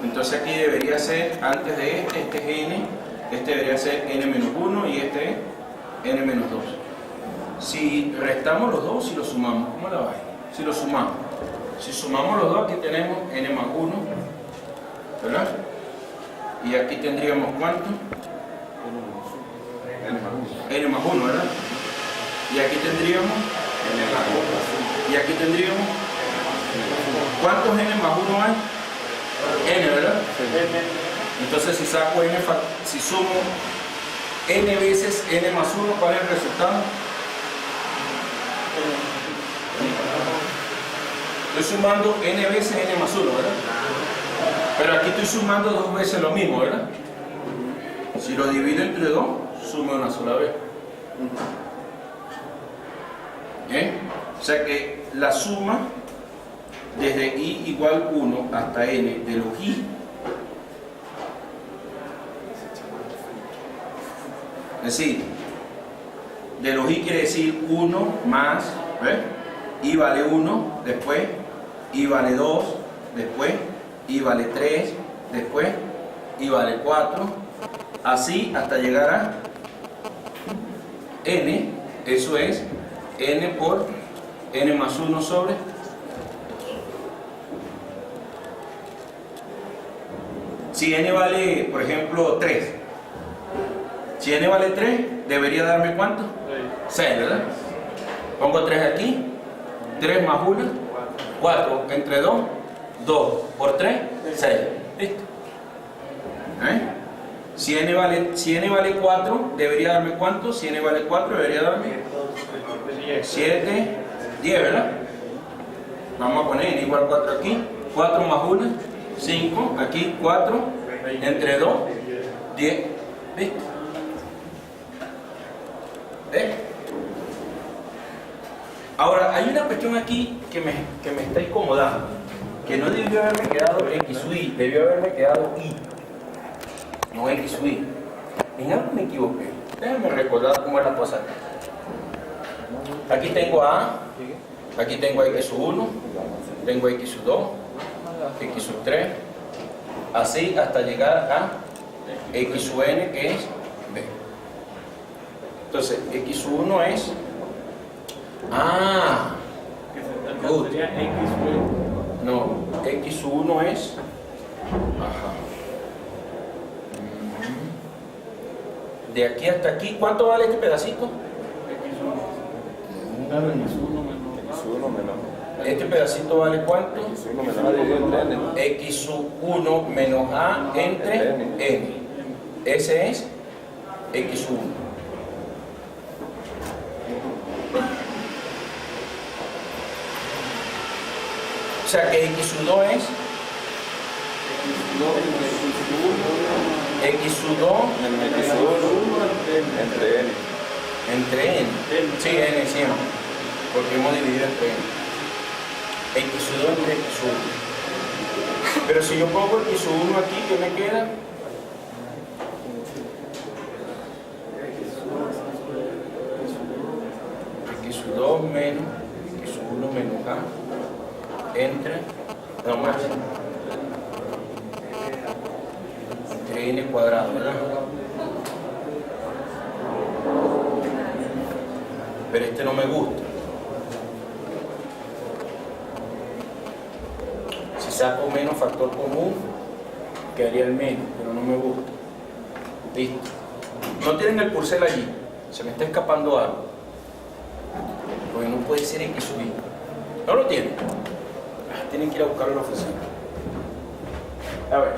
Entonces aquí debería ser, antes de este es n, este debería ser n menos 1 y este es n menos 2. Si restamos los dos y los sumamos, ¿cómo la va? Si los sumamos. Si sumamos los dos, aquí tenemos n más 1, ¿verdad? Y aquí tendríamos ¿cuánto? N más 1, ¿verdad? Y aquí tendríamos n más 1. Y aquí tendríamos ¿cuántos n más 1 hay? N, ¿verdad? Entonces si saco n, si sumo n veces n más 1, ¿cuál es el resultado? Estoy sumando n veces n más 1, ¿verdad? Pero aquí estoy sumando 2 veces lo mismo, ¿verdad? Si lo divido entre 2, sumo una sola vez. ¿Bien? O sea que la suma desde i igual 1 hasta n de los i es decir, de los i quiere decir 1 más, ¿ves? I vale 1, después i vale 2, después i vale 3, después i vale 4, así hasta llegar a n, eso es n por n más 1 sobre. Si n vale, por ejemplo, 3, si n vale 3, debería darme ¿cuánto? 6, ¿verdad? Pongo 3 aquí, 3 más 1, 4, entre 2, 2, por 3, 6, listo. Si n vale 4, debería darme ¿cuánto? Si n vale 4, debería darme 7, 10, ¿verdad? Vamos a poner n igual 4 aquí, 4 más 1, 5, aquí 4, entre 2, 10, listo. ¿Ves? Ahora, hay una cuestión aquí que me está incomodando, que no debió haberme quedado x sub i, debió haberme quedado i, no x sub i. En algo me equivoqué. Déjenme recordar cómo es la cosa. Aquí tengo a, aquí tengo a x sub 1, tengo a x sub 2, x sub 3, así hasta llegar a x sub n, que es b. Entonces, x1 es... Que se Good. sería X, No, x1 es... Ajá. De aquí hasta aquí, ¿cuánto vale este pedacito? Claro, X1 menos X1 menos Este pedacito vale ¿cuánto? X1 menos A dividido entre N. x1 menos a entre n. Ese es x1. O sea que x2 es x2 Menos X1 entre N. entre n. Sí, n siempre. Porque hemos dividido entre n. x2 entre x1. Pero si yo pongo x1 aquí, ¿qué me queda? x2 menos x1 menos a entre, no más, entre n cuadrado, ¿verdad? Pero este no me gusta. Si saco menos factor común, quedaría el menos, pero no me gusta. Listo. No tienen el purcell allí. Se me está escapando algo. Porque no puede ser X sub Y. No lo tienen. Tienen que ir a buscarlo a la oficina. A ver.